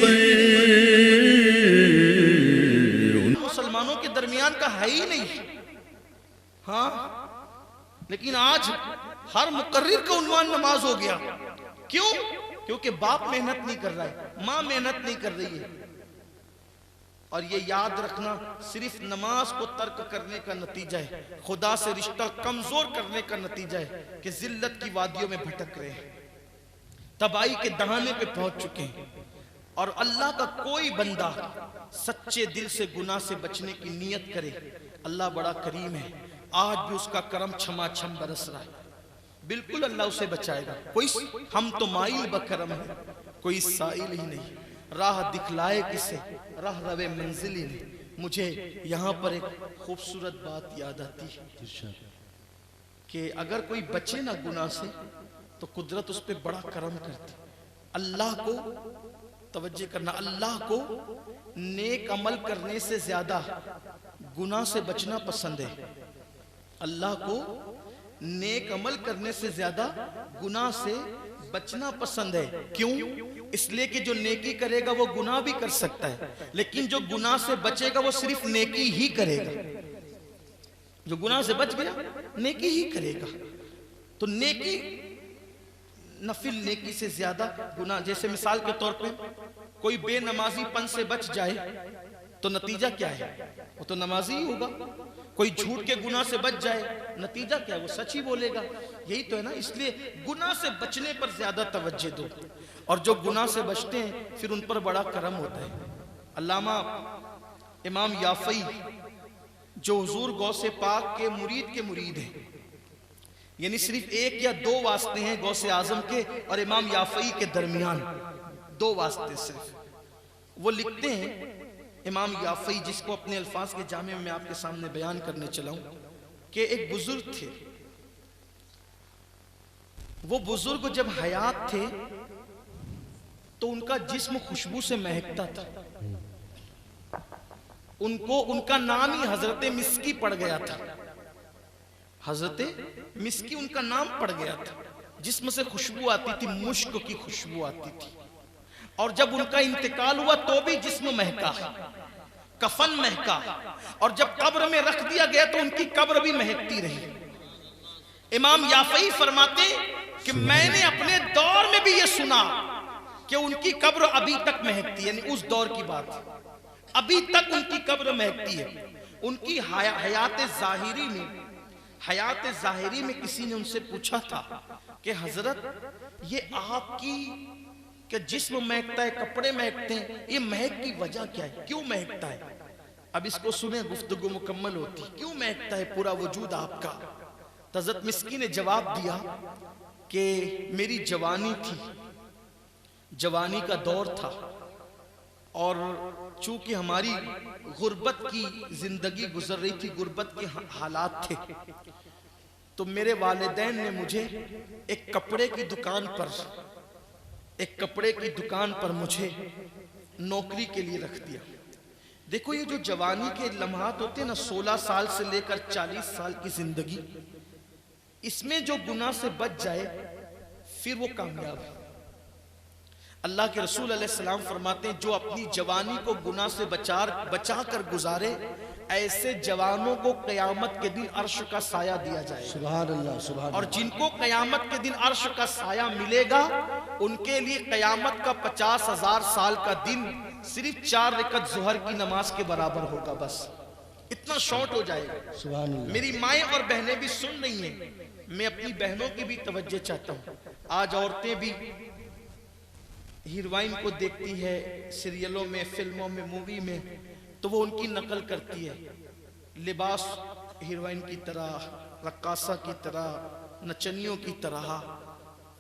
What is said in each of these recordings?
پر مسلمانوں کے درمیان کا ہے ہی نہیں. ہاں لیکن آج ہر مقرر کا عنوان نماز ہو گیا. کیوں؟ کیونکہ باپ محنت نہیں کر رہا ہے، ماں محنت نہیں کر رہی ہے. اور یہ یاد رکھنا صرف نماز کو ترک کرنے کا نتیجہ ہے، خدا سے رشتہ کمزور کرنے کا نتیجہ ہے کہ ذلت کی وادیوں میں بھٹک رہے ہیں، تباہی کے دہانے پہ پہنچ چکے ہیں. اور اللہ کا کوئی بندہ سچے دل سے گناہ سے بچنے کی نیت کرے، اللہ بڑا کریم ہے، آج بھی اس کا کرم چھما چھم برس رہا ہے. بالکل اللہ اسے بچائے گا. ہم تو مائل بکرم ہیں، کوئی سائل ہی نہیں، راہ دکھلائے کسے، راہ روے منزل ہی نہیں. مجھے یہاں پر ایک خوبصورت بات یاد آتی ہے کہ اگر کوئی بچے نہ گناہ سے تو قدرت اس پہ بڑا کرم کرتی. اللہ کو توجہ کرنا، اللہ کو نیک عمل کرنے سے زیادہ گناہ سے بچنا پسند ہے. اللہ کو نیک عمل کرنے سے زیادہ گناہ سے بچنا پسند ہے. کیوں؟ اس لیے کہ جو نیکی کرے گا وہ گناہ بھی کر سکتا ہے، لیکن جو گناہ سے بچے گا وہ صرف نیکی ہی کرے گا. جو گناہ سے بچ گیا نیکی ہی کرے گا. تو نیکی، نفل نیکی سے زیادہ گناہ. جیسے مثال کے طور پہ کوئی بے نمازی پن سے بچ جائے تو نتیجہ کیا ہے؟ وہ تو نمازی ہی ہوگا. کوئی جھوٹ کے گناہ سے بچ جائے نتیجہ کیا ہے؟ وہ سچ ہی بولے گا. یہی تو ہے نا. اس لیے گناہ سے بچنے پر زیادہ توجہ دو، اور جو گناہ سے بچتے ہیں پھر ان پر بڑا کرم ہوتا ہے. علامہ امام یافعی جو حضور غوث پاک کے مرید ہیں، یعنی صرف ایک یا دو واسطے ہیں غوث اعظم کے اور امام یافعی کے درمیان، دو واسطے صرف. وہ لکھتے ہیں امام یافعی، جس کو اپنے الفاظ کے جامع میں آپ کے سامنے بیان کرنے چلا ہوں، کہ ایک بزرگ تھے. وہ بزرگ جب حیات تھے تو ان کا جسم خوشبو سے مہکتا تھا. ان کا نام ہی حضرت مسکی پڑ گیا تھا. حضرت مسکی ان کا نام پڑ گیا تھا. جسم سے خوشبو آتی تھی، مشک کی خوشبو آتی تھی. اور جب ان کا انتقال ہوا تو بھی جسم مہکا، کفن مہکا، اور جب قبر میں رکھ دیا گیا تو ان کی قبر بھی مہکتی رہی. امام یافعی فرماتے کہ میں نے اپنے دور میں بھی یہ سنا کہ ان کی قبر ابھی تک مہکتی ہے. یعنی اس دور کی بات، ابھی تک ان کی قبر مہکتی ہے. ان کی حیات ظاہری میں کسی نے ان سے پوچھا تھا کہ حضرت یہ آپ کی کہ جسم مہکتا ہے، کپڑے مہکتے ہیں، یہ مہک کی وجہ کیا ہے؟ کیوں مہکتا ہے؟ اب اس کو سنیں، گفتگو مکمل ہوتی. کیوں مہکتا ہے پورا وجود آپ کا؟ حضرت مسکی نے جواب دیا کہ میری جوانی تھی، جوانی کا دور تھا، اور چونکہ ہماری غربت کی زندگی گزر رہی تھی، غربت کے حالات تھے، تو میرے والدین نے مجھے ایک کپڑے کی دکان پر مجھے نوکری کے لیے رکھ دیا. دیکھو یہ جو جوانی کے لمحات ہوتے ہیں نا، 16 سال سے لے کر 40 سال کی زندگی، اس میں جو گناہ سے بچ جائے پھر وہ کامیاب ہے. اللہ کے رسول علیہ السلام فرماتے ہیں جو اپنی جوانی کو گناہ سے بچا کر گزارے، ایسے جوانوں کو قیامت کے دن عرش کا سایہ دیا جائے. سبحان اللہ، سبحان اللہ. اور جن کو قیامت کے دن عرش کا سایہ ملے گا ان کے لیے قیامت کا 50,000 سال کا دن صرف 4 رکعت ظہر کی نماز کے برابر ہوگا. بس اتنا شارٹ ہو جائے گا. سبحان اللہ. میری مائیں اور بہنیں بھی سن رہی ہیں، میں اپنی بہنوں کی بھی توجہ چاہتا ہوں. آج عورتیں بھی ہیروائن کو دیکھتی ہے سیریلوں میں، فلموں میں، مووی میں، تو وہ ان کی نقل کرتی ہے. لباس ہیروائن کی طرح، رقاصہ کی طرح، نچنیوں کی طرح،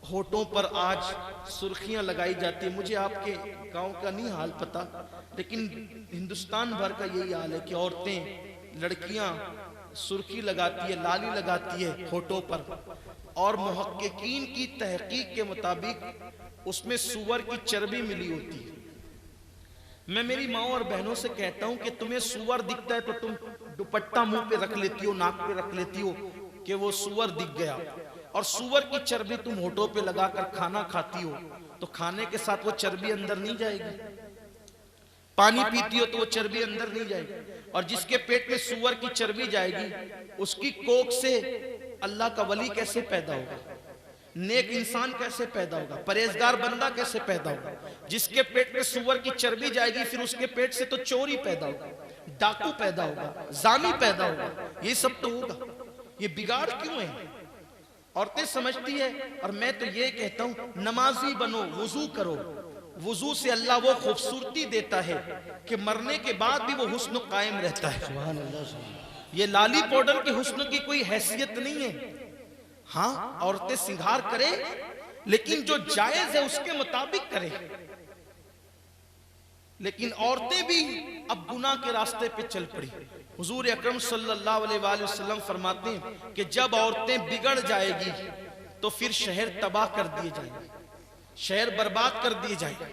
ہونٹوں پر آج سرخیاں لگائی جاتی ہیں. مجھے آپ کے گاؤں کا نہیں حال پتا، لیکن ہندوستان بھر کا یہی حال ہے کہ عورتیں، لڑکیاں سرخی لگاتی ہے، لالی لگاتی ہے ہونٹوں پر، اور محققین کی تحقیق کے مطابق اس میں سور کی چربی ملی ہوتی ہے. میں میری ماں اور بہنوں سے کہتا ہوں کہ تمہیں سور دکھتا ہے تو تم دوپٹہ منہ پہ رکھ لیتی ہو، ناک پہ رکھ لیتی ہو کہ وہ سور دکھ گیا، اور سور کی چربی تم ہونٹوں پہ لگا کر کھانا کھاتی ہو تو کھانے کے ساتھ وہ چربی اندر نہیں جائے گی، پانی پیتی ہو تو وہ چربی اندر نہیں جائے گی، اور جس کے پیٹ میں سور کی چربی جائے گی اس کی کوکھ سے اللہ کا ولی کیسے پیدا ہوگا، نیک انسان کیسے پیدا ہوگا، پرہیزگار بندہ کیسے پیدا ہوگا؟ جس کے پیٹ میں سور کی چربی جائے گی پھر اس کے پیٹ سے تو چوری پیدا ہوگا، ڈاکو پیدا ہوگا، زانی پیدا ہوگا، یہ سب تو ہوگا۔ یہ بگاڑ کیوں ہے؟ عورتیں سمجھتی ہے، اور میں تو یہ کہتا ہوں نمازی بنو، وضو کرو، وضو سے اللہ وہ خوبصورتی دیتا ہے کہ مرنے کے بعد بھی وہ حسن قائم رہتا ہے۔ یہ لالی پاؤڈر کے حسن کی کوئی حیثیت نہیں ہے۔ ہاں عورتیں سنگھار کرے لیکن جو جائز ہے اس کے مطابق کرے، لیکن عورتیں بھی اب گناہ کے راستے پہ چل پڑی۔ حضور اکرم صلی اللہ علیہ وآلہ وسلم فرماتے ہیں کہ جب عورتیں بگڑ جائے گی تو پھر شہر تباہ کر دیے جائیں گے، شہر برباد کر دیے جائیں گے۔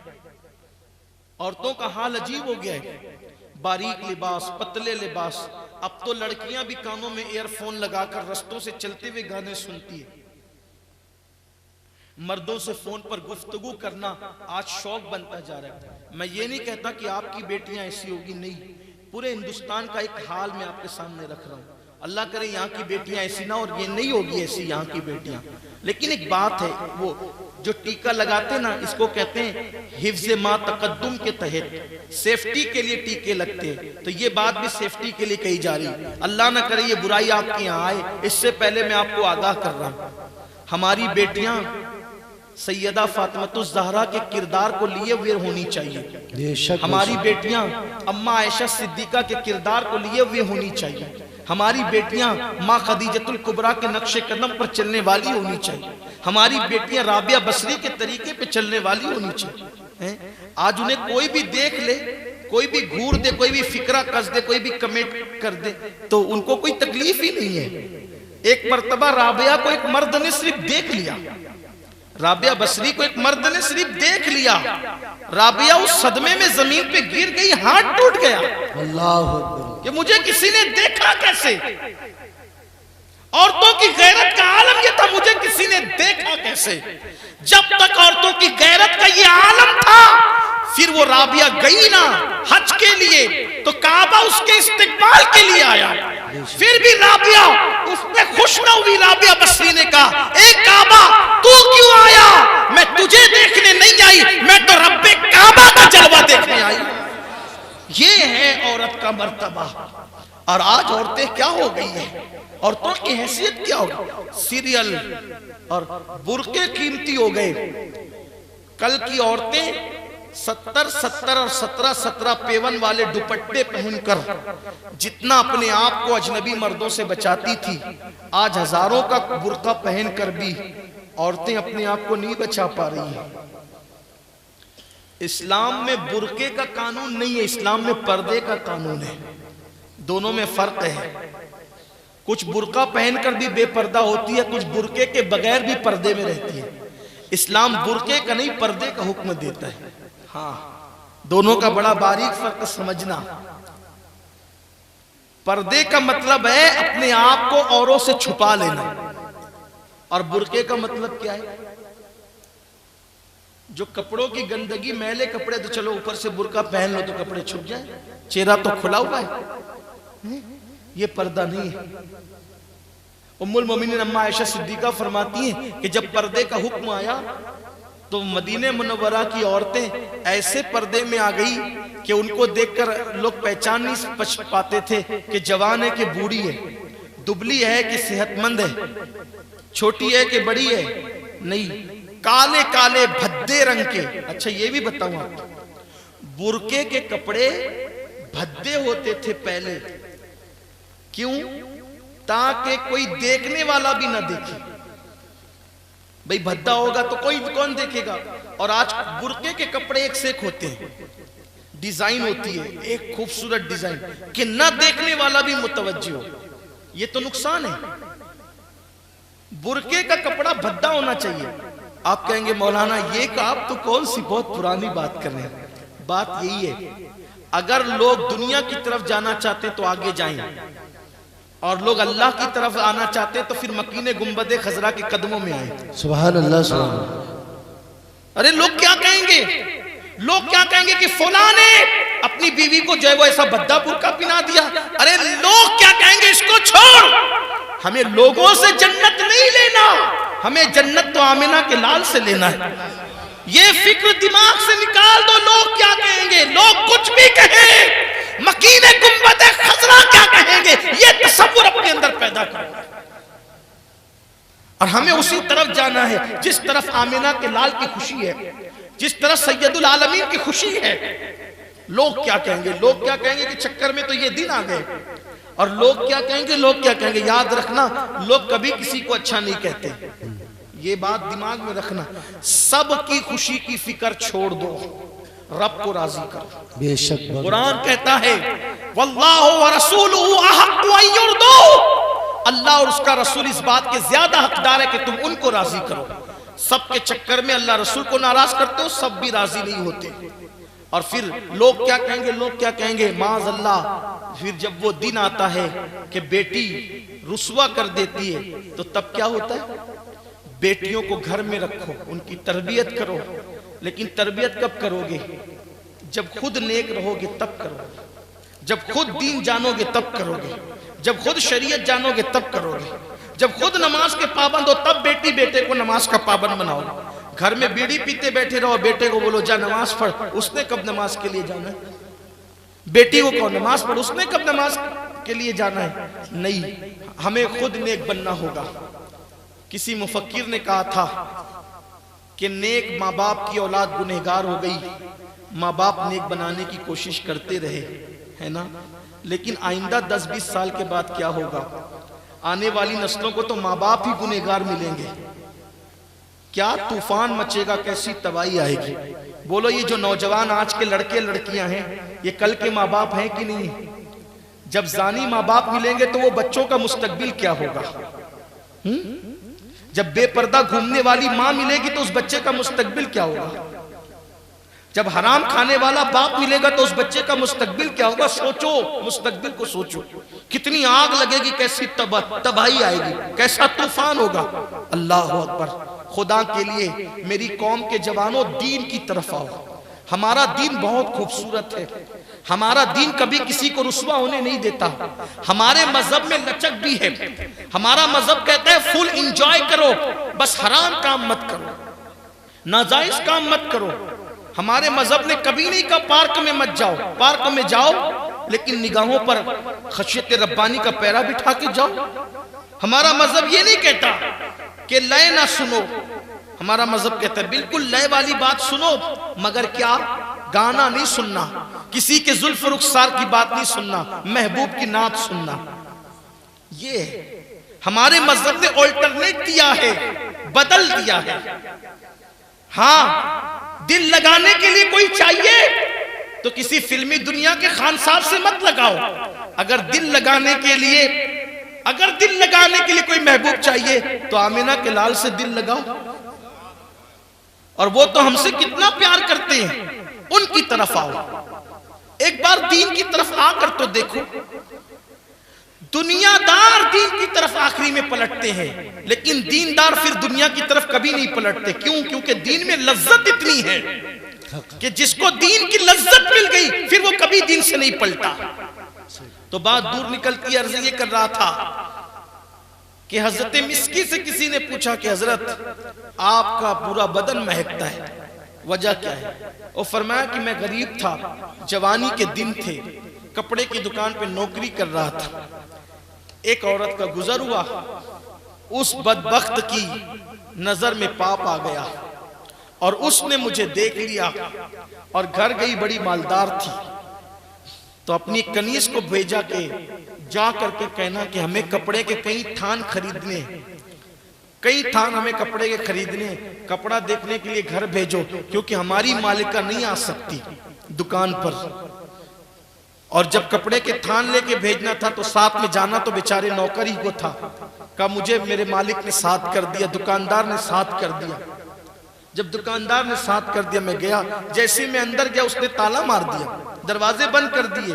عورتوں کا حال عجیب ہو گیا ہے، باریک لباس، پتلے لباس۔ اب تو لڑکیاں بھی کانوں میں ایئر فون لگا کر رستوں سے چلتے ہوئے گانے سنتی ہیں۔ مردوں سے فون پر گفتگو کرنا آج شوق بنتا جا رہا ہے۔ میں یہ نہیں کہتا کہ آپ کی بیٹیاں ایسی ہوگی، نہیں، پورے ہندوستان کا ایک حال میں آپ کے سامنے رکھ رہا ہوں۔ اللہ کرے یہاں کی بیٹیاں ایسی نہ، اور یہ نہیں ہوگی ایسی یہاں کی بیٹیاں۔ لیکن ایک بات ہے، وہ جو ٹیکہ لگاتے نا، اس کو کہتے ہیں حفظ ما تقدم کے تحت، سیفٹی کے لیے ٹیکے لگتے ہیں، تو یہ بات بھی سیفٹی کے لیے کہی جا رہی ہے۔ اللہ نہ کرے یہ برائی آپ کے یہاں آئے، اس سے پہلے میں آپ کو آگاہ کر رہا ہوں، ہماری بیٹیاں سیدہ فاطمہ الزہرا کے کردار کو لیے ہوئے ہونی چاہیے، ہماری بیٹیاں اماں عائشہ صدیقہ کے کردار کو لیے ہوئے ہونی چاہیے، ہماری بیٹیاں ماں خدیجۃ الکبریٰ کے نقش قدم پر چلنے والی ہونی چاہیے، ہماری بیٹیاں رابعہ بصری کے طریقے پہ چلنے والی ہونی چاہیے۔ آج انہیں کوئی بھی دیکھ لے، کوئی بھی گھور دے، کوئی بھی فکرہ کس دے، کوئی بھی کمنٹ کر دے تو ان کو کوئی تکلیف ہی نہیں ہے۔ ایک مرتبہ رابعہ کو ایک مرد نے صرف دیکھ لیا، رابعہ بصری کو ایک مرد نے صرف دیکھ لیا، رابعہ اس صدمے میں زمین پہ گر گئی، ہاتھ ٹوٹ گیا، اللہ کہ مجھے کسی نے دیکھا کیسے؟ عورتوں کی غیرت کا عالم یہ تھا، مجھے کسی نے دیکھا کیسے؟ جب تک عورتوں کی غیرت کا یہ عالم تھا، پھر وہ رابعہ گئی نا حج کے لیے تو کعبہ اس کے استقبال کے لیے آیا، پھر بھی رابعہ اس پہ خوش نہ ہوئی۔ رابعہ بصری نے کہا، اے کعبہ تو کیوں آیا؟ میں تجھے دیکھنے نہیں آئی، میں تو رب کعبہ کا جلوہ دیکھنے آئی۔ یہ ہے عورت کا مرتبہ۔ اور آج عورتیں کیا ہو گئی ہیں، عورتوں کی حیثیت کیا ہو گئی؟ سیریل اور برقعے قیمتی ہو گئے۔ کل کی عورتیں 70 اور 17 پیون والے دوپٹے پہن کر جتنا اپنے آپ کو اجنبی مردوں سے بچاتی تھی، آج ہزاروں کا برقع پہن کر بھی عورتیں اپنے آپ کو نہیں بچا پا رہی ہیں۔ اسلام میں برقعے کا قانون نہیں ہے، اسلام میں پردے کا قانون ہے، دونوں میں فرق ہے۔ کچھ برقع پہن کر بھی بے پردہ ہوتی ہے، کچھ برقعے کے بغیر بھی پردے میں رہتی ہے۔ اسلام برقعے کا نہیں پردے کا حکم دیتا ہے۔ ہاں دونوں کا بڑا باریک فرق سمجھنا۔ پردے کا مطلب ہے اپنے آپ کو اوروں سے چھپا لینا، اور برقعے کا مطلب کیا ہے؟ جو کپڑوں کی گندگی، میلے کپڑے تو چلو اوپر سے برقع پہن لو تو کپڑے چھپ جائیں، چہرہ تو کھلا ہوا ہے، یہ پردہ نہیں ہے۔ ام المومنین اماں عائشہ صدیقہ فرماتی ہیں کہ جب پردے کا حکم آیا تو مدینہ منورہ کی عورتیں ایسے پردے میں آ گئی کہ ان کو دیکھ کر لوگ پہچان نہیں پاتے تھے کہ جوان ہے کہ بوڑھی ہے، دبلی ہے کہ صحت مند ہے، چھوٹی ہے کہ بڑی ہے، نہیں، کالے کالے بھدے رنگ کے۔ اچھا یہ بھی بتاؤں آپ، برقعے کے کپڑے بھدے ہوتے تھے پہلے، کیوں؟ تاکہ کوئی دیکھنے والا بھی نہ دیکھے، بھئی بھدا ہوگا تو کوئی کون دیکھے گا۔ اور آج برقعے کے کپڑے ایک سے ایک ہوتے ہیں، ڈیزائن ہوتی ہے ایک خوبصورت ڈیزائن کہ نہ دیکھنے والا بھی متوجہ ہو، یہ تو نقصان ہے۔ برقعے کا کپڑا بھدا ہونا چاہیے۔ آپ کہیں گے مولانا یہ کہ آپ تو کون سی بہت پرانی بات کر رہے ہیں، بات یہی ہے، اگر لوگ دنیا کی طرف جانا چاہتے تو آگے جائیں، اور لوگ اللہ کی طرف آنا چاہتے تو پھر مکین گنبد خضرا کے قدموں میں آئیں۔ سبحان اللہ، سبحان اللہ۔ ارے لوگ کیا کہیں گے؟ لوگ کیا کہیں گے کہ فلاں نے اپنی بیوی کو جو ہے وہ ایسا بدہ برقع پہنا دیا. ارے لوگ کیا کہیں گے اس کو چھوڑ. ہمیں لوگوں سے جنت نہیں لینا, ہمیں جنت تو آمنہ کے لال سے لینا ہے. یہ فکر دماغ سے نکال دو. لوگ کیا کہیں گے؟ لوگ کچھ بھی کہیں, مکین گنبد خضرا کیا کہیں گے, یہ تصور اپنے اندر پیدا کرو. اور ہمیں اسی طرف جانا ہے جس طرف آمنہ کے لال کی خوشی ہے, جس طرح سید العالمین کی خوشی ہے. لوگ کیا کہیں گے؟ لوگ کیا کہیں گے کہ چکر میں تو یہ دن آ گئے. اور لوگ کیا کہیں گے؟ لوگ کیا کہیں گے؟ یاد رکھنا, لوگ کبھی کسی کو اچھا نہیں کہتے, یہ بات دماغ میں رکھنا. سب کی خوشی کی فکر چھوڑ دو, رب کو راضی کرو. بے شک قرآن کہتا ہے واللہ ورسولہ احق ان یرضوا, اللہ اور اس کا رسول اس بات کے زیادہ حقدار ہے کہ تم ان کو راضی کرو. سب کے چکر میں اللہ رسول کو ناراض کرتے ہو, سب بھی راضی نہیں ہوتے. اور پھر لوگ کیا کہیں گے؟ لوگ کیا کہیں گے؟ معاذ اللہ. پھر جب وہ دن آتا ہے کہ بیٹی رسوا کر دیتی ہے تو تب کیا ہوتا ہے؟ بیٹیوں کو گھر میں رکھو, ان کی تربیت کرو. لیکن تربیت کب کرو گے؟ جب خود نیک رہو گے تب کرو گے, جب خود دین جانو گے تب کرو گے, جب خود شریعت جانو گے تب کرو گے, جب خود نماز کے پابند ہو تب بیٹی بیٹے کو نماز کا پابند بناؤ. گھر میں بیڑی پیتے بیٹھے رہو, بیٹے کو بولو جا نماز پڑھ, اس نے کب نماز کے لیے جانا ہے؟ بیٹی کو کہو نماز پڑھ, اس نے کب نماز کے لیے جانا ہے؟ نہیں, ہمیں خود نیک بننا ہوگا. کسی مفکر نے کہا تھا کہ نیک ماں باپ کی اولاد گنہگار ہو گئی, ماں باپ نیک بنانے کی کوشش کرتے رہے, ہے نا, لیکن آئندہ 10-20 سال کے بعد کیا ہوگا؟ آنے والی نسلوں کو تو ماں باپ ہی گنہگار ملیں گے. کیا طوفان مچے گا, کیسی تباہی آئے گی. بولو یہ جو نوجوان آج کے لڑکے لڑکیاں ہیں, یہ کل کے ماں باپ ہیں کہ نہیں؟ جب زانی ماں باپ ملیں گے تو وہ بچوں کا مستقبل کیا ہوگا؟ جب بے پردہ گھومنے والی ماں ملے گی تو اس بچے کا مستقبل کیا ہوگا؟ جب حرام کھانے والا باپ ملے گا تو اس بچے کا مستقبل کیا ہوگا؟ سوچو, مستقبل کو سوچو. کتنی آگ لگے گی, کیسی تباہی آئے گی, کیسا طوفان ہوگا. اللہ اکبر. خدا کے لیے میری قوم کے جوانوں دین کی طرف آؤ. ہمارا دین بہت خوبصورت ہے, ہمارا دین کبھی کسی کو رسوا ہونے نہیں دیتا. ہمارے مذہب میں لچک بھی ہے. ہمارا مذہب کہتا ہے فل انجوائے کرو, بس حرام کام مت کرو, ناجائز کام مت کرو. ہمارے مذہب نے کبھی نہیں کہا پارک میں مت جاؤ, پارک میں جاؤ لیکن نگاہوں پر خشیت ربانی کا پیرا بٹھا کے جاؤ. ہمارا مذہب یہ نہیں کہتا کہ لے نہ سنو. ہمارا مذہب کہتا ہے بالکل لے والی بات سنو, مگر کیا؟ گانا نہیں سننا, کسی کے زلف رخسار کی بات نہیں سننا, محبوب کی نعت سننا. یہ ہمارے مذہب نے آلٹرنیٹ دیا ہے, بدل دیا ہے. ہاں, دل لگانے کے لیے کوئی چاہیے تو کسی فلمی دنیا کے خان صاحب سے مت لگاؤ. اگر دل لگانے کے لیے کوئی محبوب چاہیے تو آمنہ کے لال سے دل لگاؤ. اور وہ تو ہم سے کتنا پیار کرتے ہیں, ان کی طرف آؤ. ایک بار دین کی طرف آ کر تو دیکھو. دنیا دار دین کی طرف آخری میں پلٹتے ہیں, لیکن دیندار پھر دنیا کی طرف کبھی نہیں پلٹتے. کیوں؟ کیونکہ دین میں لذت اتنی ہے کہ جس کو دین کی لذت مل گئی پھر وہ کبھی دین سے نہیں پلٹا. تو بات دور نکلتی, عرض یہ کر رہا تھا کہ حضرت مسکی سے کسی نے پوچھا کہ حضرت آپ کا پورا بدن مہکتا ہے, وجہ کیا ہے؟ وہ فرمایا کہ میں غریب تھا, جوانی کے دن تھے, کپڑے کی دکان پہ نوکری کر رہا تھا. ایک عورت کا گزر ہوا, اس بدبخت کی نظر میں پاپ آ گیا اور اس نے مجھے دیکھ لیا اور گھر گئی, بڑی مالدار تھی. تو اپنی کنیز کو بھیجا کہ جا کر کے کہنا کہ ہمیں کپڑے کے کئی تھان خریدنے, کئی تھان ہمیں کپڑے کے خریدنے, کپڑا دیکھنے کے لیے گھر بھیجو, کیونکہ ہماری مالکہ نہیں آ سکتی دکان پر. اور جب کپڑے کے تھان لے کے بھیجنا تھا تو ساتھ میں جانا تو بیچارے نوکری کو تھا. کہا مجھے میرے مالک نے ساتھ کر دیا, دکاندار نے ساتھ کر دیا. جب دکاندار نے ساتھ کر دیا میں گیا, جیسے میں اندر گیا اس نے تالا مار دیا, دروازے بند کر دیے.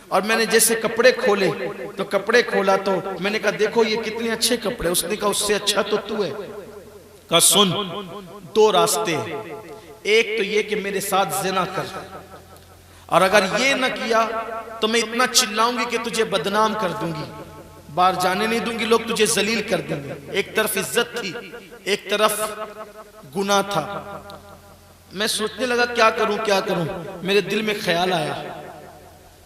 اور میں نے جیسے کپڑے کھولے تو کپڑے کھولا تو میں نے کہا دیکھو یہ کتنے اچھے کپڑے. اس نے کہا اس سے اچھا تو تو ہے. کہا سن, دو راستے, ایک تو یہ کہ میرے ساتھ زنا کر، اور اگر یہ نہ کیا تو میں اتنا چلاؤں گی کہ تجھے بدنام کر دوں گی، باہر جانے نہیں دوں گی، لوگ تجھے ذلیل کر دیں گے۔ ایک طرف عزت تھی، ایک طرف گناہ تھا۔ میں سوچنے لگا کیا کروں۔ میرے دل میں خیال آیا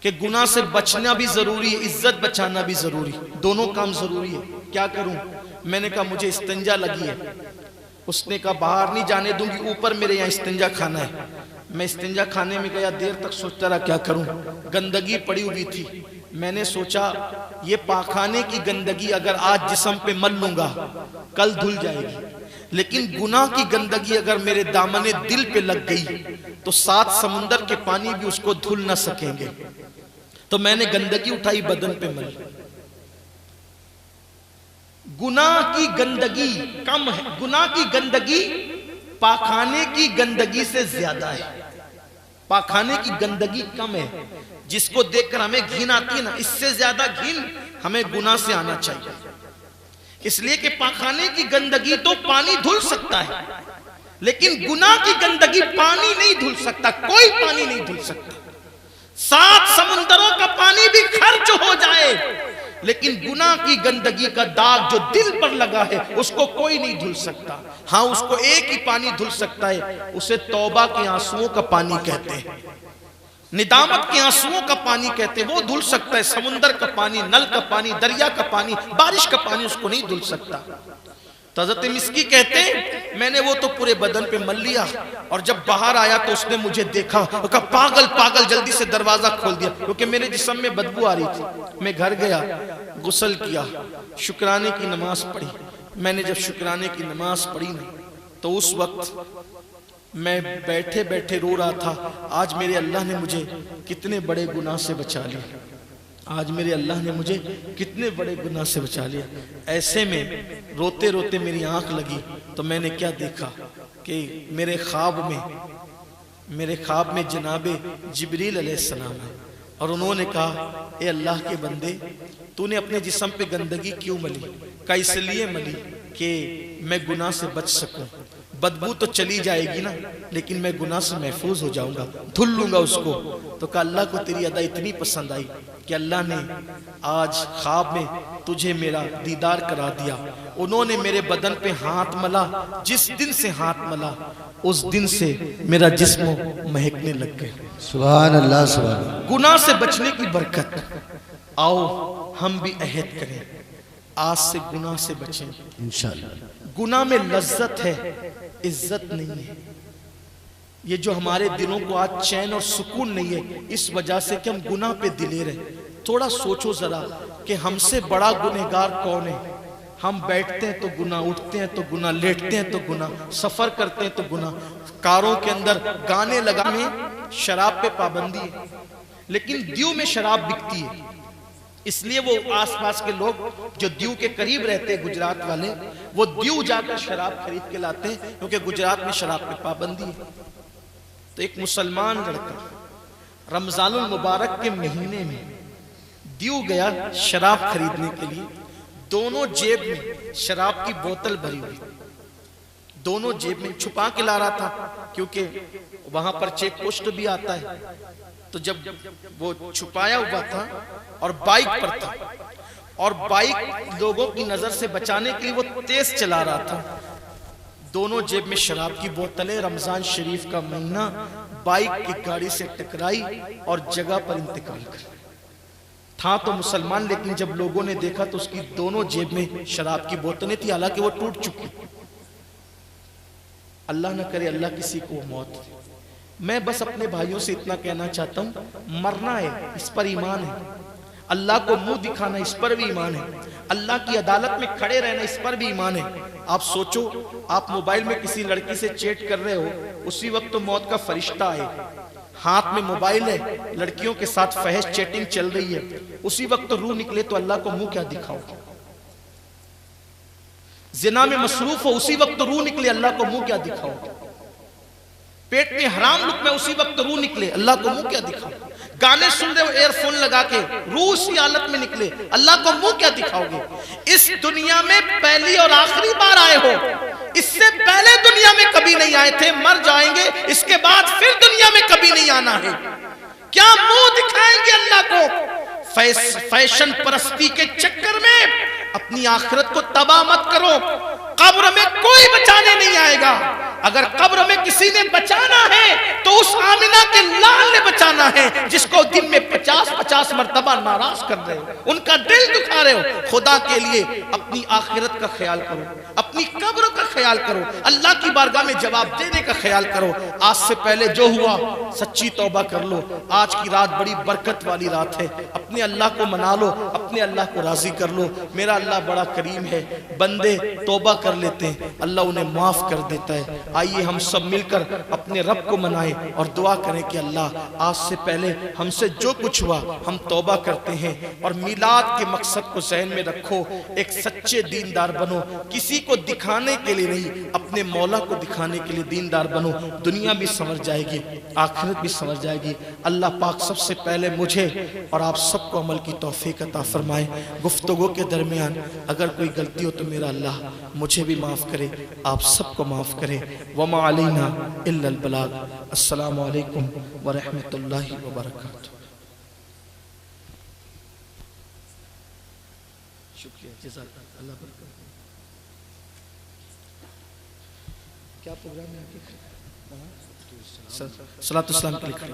کہ گناہ سے بچنا بھی ضروری ہے، عزت بچانا بھی ضروری، دونوں کام ضروری ہے۔ کیا کروں؟ میں نے کہا مجھے استنجا لگی ہے۔ اس نے کہا باہر نہیں جانے دوں گی، اوپر میرے یہاں استنجا کھانا ہے۔ میں استنجا کھانے میں گیا، دیر تک سوچتا رہا کیا کروں، گندگی پڑی ہوئی تھی۔ میں نے سوچا یہ پاخانے کی گندگی اگر آج جسم پہ مل لوں گا کل دھل جائے گی، لیکن گناہ کی گندگی اگر میرے دامن دل پہ لگ گئی تو 7 سمندر کے پانی بھی اس کو دھل نہ سکیں گے۔ تو میں نے گندگی اٹھائی، بدن پہ مل۔ گناہ کی گندگی کم ہے، گناہ کی گندگی پاخانے کی گندگی سے زیادہ ہے۔ پاخانے کی گندگی کم ہے، جس کو دیکھ کر ہمیں گھن آتی ہے نا، اس سے زیادہ گھن ہمیں گناہ سے آنا چاہیے۔ اس لیے کہ پاخانے کی گندگی تو پانی دھل سکتا ہے، لیکن گناہ کی گندگی پانی نہیں دھل سکتا، کوئی پانی نہیں دھل سکتا۔ 7 سمندروں کا پانی بھی خرچ ہو جائے، لیکن گناہ کی گندگی کا داغ جو دل پر لگا ہے اس کو کوئی نہیں دھل سکتا۔ ہاں اس کو ایک ہی پانی دھل سکتا ہے، اسے توبہ کے آنسوؤں کا پانی کہتے ہیں، ندامت کے آنسوؤں کا پانی کہتے ہیں، وہ دھل سکتا ہے۔ سمندر کا پانی، نل کا پانی، دریا کا پانی، بارش کا پانی اس کو نہیں دھل سکتا۔ تو حضرت مسکی کہتے ہیں میں نے وہ تو پورے بدن پہ مل لیا، اور جب باہر آیا تو اس نے مجھے دیکھا، وہ کہا پاگل، جلدی سے دروازہ کھول دیا، کیونکہ میرے جسم میں بدبو آ رہی تھی۔ میں گھر گیا، غسل کیا، شکرانے کی نماز پڑھی۔ میں نے جب شکرانے کی نماز پڑھی نا تو اس وقت میں بیٹھے بیٹھے رو رہا تھا، آج میرے اللہ نے مجھے کتنے بڑے گناہ سے بچا لیا، آج میرے اللہ نے مجھے کتنے بڑے گناہ سے بچا لیا۔ ایسے میں روتے روتے میری آنکھ لگی تو میں نے کیا دیکھا کہ میرے خواب میں جناب جبریل علیہ السلام ہے، اور انہوں نے کہا اے اللہ کے بندے تو نے اپنے جسم پہ گندگی کیوں ملی؟ کہا اس لیے ملی کہ میں گناہ سے بچ سکوں، بدبو تو چلی جائے گی نا، لیکن میں گناہ سے محفوظ ہو جاؤں گا، دھل لوں گا اس کو۔ تو کہا اللہ کو تیری ادا اتنی پسند آئی کہ اللہ نے آج خواب میں تجھے میرا دیدار کرا دیا۔ انہوں نے میرے بدن پہ ہاتھ ملا، جس دن سے ہاتھ ملا اس دن سے میرا جسم مہکنے لگ گیا۔ سبحان اللہ، سبحان اللہ۔ گناہ سے بچنے کی برکت، آؤ ہم بھی عہد کریں، آج سے گناہ سے بچیں انشاءاللہ۔ گناہ میں لذت ہے، عزت نہیں ہے۔ یہ جو ہمارے دلوں کو آج چین اور سکون نہیں ہے، اس وجہ سے کہ ہم گناہ پہ دلیر ہیں۔ تھوڑا سوچو ذرا کہ ہم سے بڑا گنہگار کون ہے؟ ہم بیٹھتے ہیں تو گناہ، اٹھتے ہیں تو گناہ، لیٹتے ہیں تو گناہ، سفر کرتے ہیں تو گناہ، کاروں کے اندر گانے لگانے، شراب پہ پابندی ہے، لیکن دیو میں شراب بکتی ہے۔ اس لیے وہ آس پاس کے لوگ جو دیو کے قریب رہتے ہیں، گجرات والے، وہ دیو جا کر شراب خرید کے لاتے ہیں، کیونکہ گجرات میں شراب پہ پابندی ہے۔ تو ایک مسلمان لڑکا رمضان المبارک کے مہینے میں دیو گیا شراب خریدنے کے لیے، دونوں جیب میں شراب کی بوتل بھری ہوئی، دونوں جیب میں چھپا کے لا رہا تھا، کیونکہ وہاں پر چیک پوسٹ بھی آتا ہے۔ تو جب وہ چھپایا ہوا تھا اور بائک پر تھا، اور بائک لوگوں کی نظر سے بچانے کے لیے وہ تیز چلا رہا تھا، دونوں جیب میں شراب کی بوتلیں، رمضان شریف کا مہینہ، بائک کی گاڑی سے ٹکرائی اور جگہ پر انتقال کر تھا تو مسلمان، لیکن جب لوگوں نے دیکھا تو اس کی دونوں جیب میں شراب کی بوتلیں تھی، حالانکہ وہ ٹوٹ چکی۔ اللہ نہ کرے اللہ کسی کو موت۔ میں بس اپنے بھائیوں سے اتنا کہنا چاہتا ہوں، مرنا ہے اس پر ایمان ہے، اللہ کو منہ دکھانا اس پر بھی ایمان ہے، اللہ کی عدالت میں کھڑے رہنا اس پر بھی ایمان ہے۔ آپ سوچو، آپ موبائل میں کسی لڑکی سے چیٹ کر رہے ہو، اسی وقت تو موت کا فرشتہ آئے، ہاتھ میں موبائل ہے، لڑکیوں کے ساتھ فحش چیٹنگ چل رہی ہے، اسی وقت تو روح نکلے تو اللہ کو منہ کیا دکھاؤ؟ زنا میں مصروف ہو، اسی وقت تو روح نکلے، اللہ کو منہ کیا دکھاؤ؟ پیٹ میں حرام لقمہ، اسی وقت روح نکلے، اللہ کو منہ کیا دکھاؤ؟ گانے سن رہے ہو ایئر فون لگا کے، روح سی حالت میں نکلے، اللہ کو منہ کیا دکھاؤ گے؟ اس دنیا میں پہلی اور آخری بار آئے ہو، اس سے پہلے دنیا میں کبھی نہیں آئے تھے، مر جائیں گے، اس کے بعد پھر دنیا میں کبھی نہیں آنا ہے، کیا منہ دکھائیں گے اللہ کو؟ فیشن پرستی کے چکر میں اپنی آخرت کو تباہ مت کرو، قبر میں کوئی بچانے نہیں آئے گا، اگر قبر میں کسی نے بچانا ہے تو اس آمنہ کے لال نے بچانا ہے جس کو دن میں 50 مرتبہ ناراض کر رہے ہو، ان کا دل دکھا رہے ہو۔ خدا کے لیے اپنی آخرت کا خیال کرو، اپنی قبر کا خیال کرو، اللہ کی بارگاہ میں جواب دینے کا خیال کرو۔ آج سے پہلے جو ہوا سچی توبہ کر لو، آج کی رات بڑی برکت والی رات ہے، اپنے اللہ کو منا لو، اپنے اللہ کو راضی کر لو۔ میرا اللہ بڑا کریم ہے، بندے توبہ کر لیتے ہیں اللہ انہیں معاف کر دیتا ہے۔ آئیے ہم سب مل کر اپنے رب کو منائیں اور دعا کریں کہ اللہ آج سے پہلے ہم سے جو کچھ ہوا ہم توبہ کرتے ہیں، اور میلاد کے مقصد کو ذہن میں رکھو، ایک سچے دیندار بنو، کسی کو دکھانے کے لیے نہیں، اپنے مولا کو دکھانے کے لیے دیندار بنو، دنیا بھی سنور جائے گی، آخرت بھی سنور جائے گی۔ اللہ پاک سب سے پہلے مجھے اور آپ سب کو عمل کی توفیق عطا فرمائے۔ گفتگو کے درمیان اگر کوئی غلطی ہو تو میرا اللہ مجھے بھی معاف کرے، آپ سب کو معاف کرے۔ وَمَا عَلَيْنَا إِلَّا الْبَلَاغُ۔ السلام علیکم ورحمۃ اللہ وبرکاتہ۔ شکریہ، جزاک اللہ برکت۔ کیا پروگرام ہے آپ کے؟ صلاۃ السلام کے لیے کھڑے۔